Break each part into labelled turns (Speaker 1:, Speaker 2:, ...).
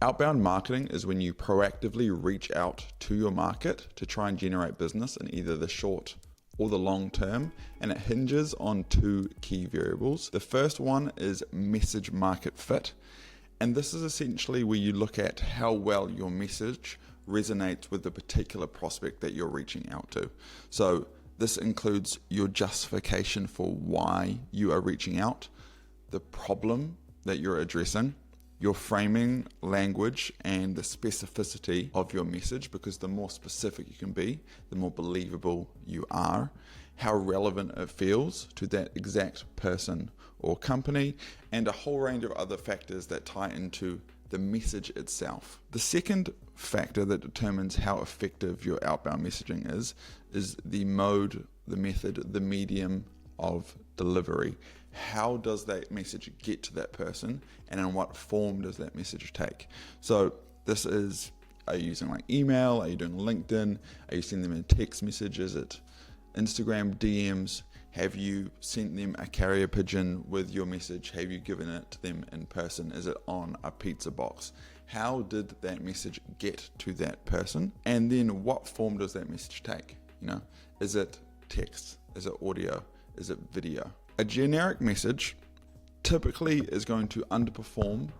Speaker 1: Outbound marketing is when you proactively reach out to your market to try and generate business in either the short or the long term, and it hinges on two key variables. The first one is message market fit, and this is essentially where you look at how well your message resonates with the particular prospect that you're reaching out to. So this includes your justification for why you are reaching out, the problem that you're addressing, your framing, language, and the specificity of your message, because the more specific you can be, the more believable you are, how relevant it feels to that exact person or company, and a whole range of other factors that tie into the message itself. The second factor that determines how effective your outbound messaging is the mode, the method, the medium of delivery. How does that message get to that person, and in what form does that message take? So this is, are you using like email? Are you doing LinkedIn? Are you sending them a text message? Is it Instagram DMs? Have you sent them a carrier pigeon with your message? Have you given it to them in person? Is it on a pizza box? How did that message get to that person? And then what form does that message take? Is it text? Is it audio? Is it video? A generic message typically is going to underperform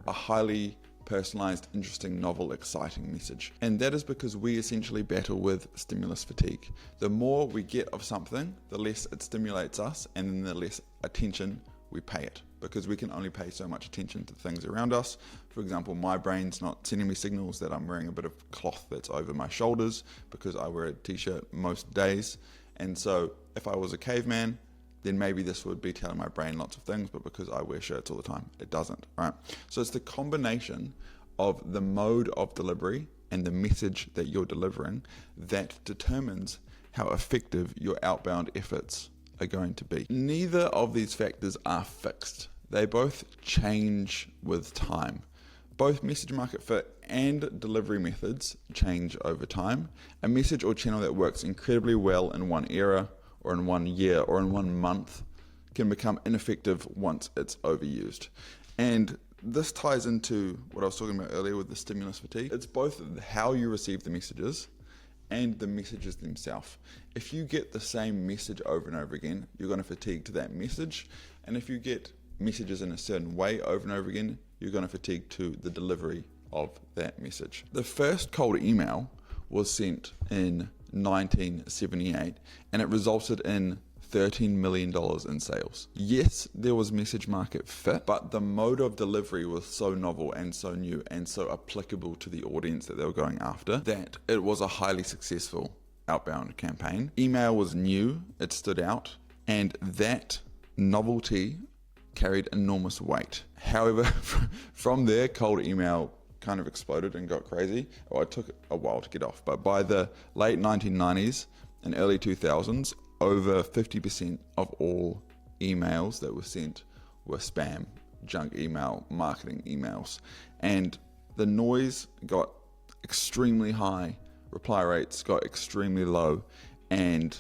Speaker 1: a highly personalized, interesting, novel, exciting message. And that is because we essentially battle with stimulus fatigue. The more we get of something, the less it stimulates us, and then the less attention we pay it, because we can only pay so much attention to things around us. For example, my brain's not sending me signals that I'm wearing a bit of cloth that's over my shoulders because I wear a t-shirt most days. And so if I was a caveman, then maybe this would be telling my brain lots of things, but because I wear shirts all the time, it doesn't, right? So it's the combination of the mode of delivery and the message that you're delivering that determines how effective your outbound efforts are going to be. Neither of these factors are fixed. They both change with time. Both message market fit and delivery methods change over time. A message or channel that works incredibly well in one era, or in 1 year, or in 1 month, can become ineffective once it's overused. And this ties into what I was talking about earlier with the stimulus fatigue. It's both how you receive the messages and the messages themselves. If you get the same message over and over again, you're going to fatigue to that message. And if you get messages in a certain way over and over again, you're going to fatigue to the delivery of that message. The first cold email was sent in 1978, and it resulted in $13 million in sales. Yes, there was message market fit, but the mode of delivery was so novel and so new and so applicable to the audience that they were going after that it was a highly successful outbound campaign. Email was new, it stood out, and that novelty carried enormous weight. However, from there, cold email kind of exploded and got crazy. Well, it took a while to get off, but by the late 1990s and early 2000s, over 50% of all emails that were sent were spam, junk email, marketing emails. And the noise got extremely high, reply rates got extremely low, and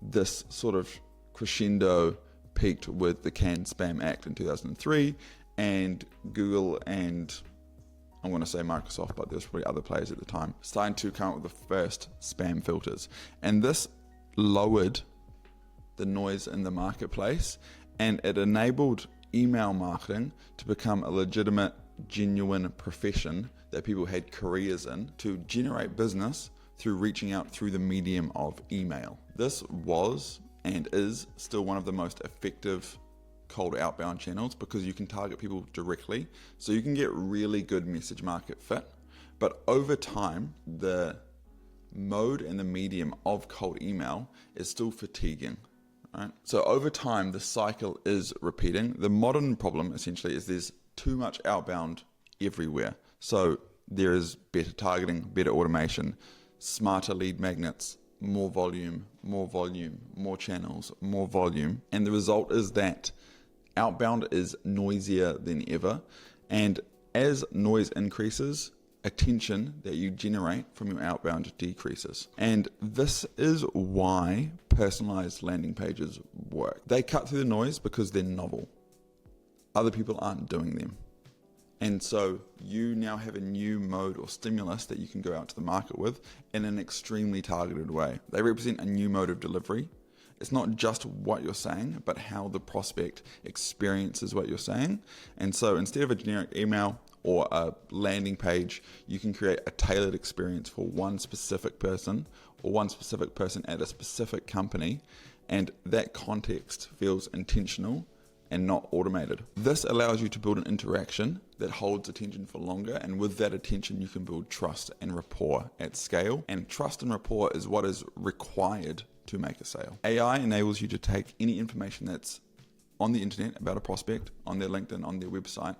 Speaker 1: this sort of crescendo peaked with the Canned Spam Act in 2003, and Google and I'm going to say Microsoft, but there's probably other players at the time, starting to come up with the first spam filters. And this lowered the noise in the marketplace, and it enabled email marketing to become a legitimate, genuine profession that people had careers in to generate business through reaching out through the medium of email. This was and is still one of the most effective cold outbound channels because you can target people directly, so you can get really good message market fit. But over time, the mode and the medium of cold email is still fatiguing, right? So over time, the cycle is repeating. The modern problem essentially is there's too much outbound everywhere. So there is better targeting, better automation, smarter lead magnets, more volume, more channels, more volume. And the result is that outbound is noisier than ever, and as noise increases, attention that you generate from your outbound decreases. And this is why personalized landing pages work. They cut through the noise because they're novel. Other people aren't doing them. And so you now have a new mode or stimulus that you can go out to the market with in an extremely targeted way. They represent a new mode of delivery. It's not just what you're saying, but how the prospect experiences what you're saying. And so instead of a generic email or a landing page, you can create a tailored experience for one specific person or one specific person at a specific company. And that context feels intentional and not automated. This allows you to build an interaction that holds attention for longer, and with that attention you can build trust and rapport at scale. And trust and rapport is what is required to make a sale. AI enables you to take any information that's on the internet about a prospect, on their LinkedIn, on their website,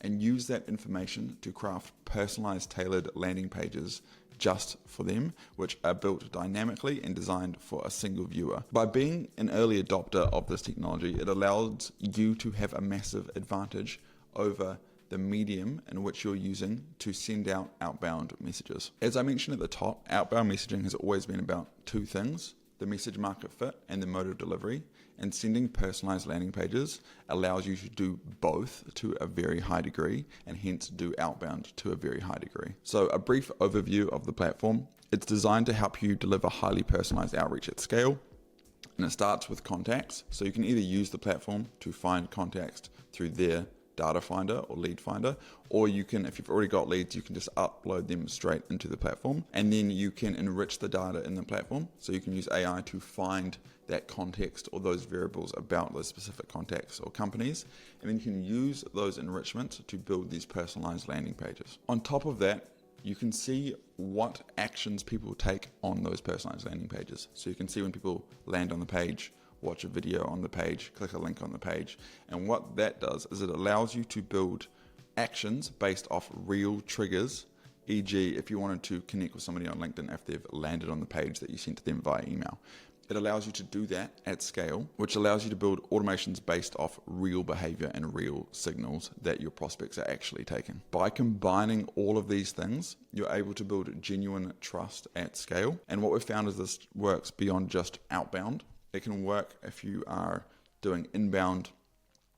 Speaker 1: and use that information to craft personalized, tailored landing pages just for them, which are built dynamically and designed for a single viewer. By being an early adopter of this technology, it allows you to have a massive advantage over the medium in which you're using to send out outbound messages. As I mentioned at the top, outbound messaging has always been about two things: the message market fit and the mode of delivery. And sending personalized landing pages allows you to do both to a very high degree, and hence do outbound to a very high degree. So a brief overview of the platform. It's designed to help you deliver highly personalized outreach at scale. And it starts with contacts. So you can either use the platform to find contacts through their data finder or lead finder, or you can, if you've already got leads, you can just upload them straight into the platform, and then you can enrich the data in the platform. So you can use AI to find that context or those variables about those specific contacts or companies, and then you can use those enrichments to build these personalized landing pages. On top of that, you can see what actions people take on those personalized landing pages. So you can see when people land on the page, watch a video on the page, click a link on the page. And what that does is it allows you to build actions based off real triggers, e.g. if you wanted to connect with somebody on LinkedIn if they've landed on the page that you sent to them via email. It allows you to do that at scale, which allows you to build automations based off real behavior and real signals that your prospects are actually taking. By combining all of these things, you're able to build genuine trust at scale. And what we've found is this works beyond just outbound. It can work if you are doing inbound.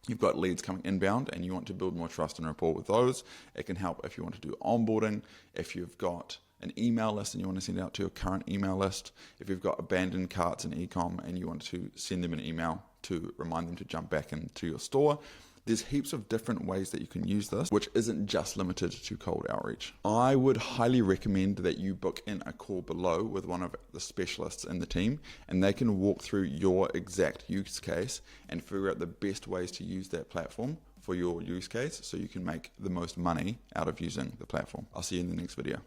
Speaker 1: You've got leads coming inbound and you want to build more trust and rapport with those. It can help if you want to do onboarding, if you've got an email list and you want to send it out to your current email list, if you've got abandoned carts in e-com and you want to send them an email to remind them to jump back into your store. There's heaps of different ways that you can use this, which isn't just limited to cold outreach. I would highly recommend that you book in a call below with one of the specialists in the team, and they can walk through your exact use case and figure out the best ways to use that platform for your use case so you can make the most money out of using the platform. I'll see you in the next video.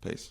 Speaker 1: Peace.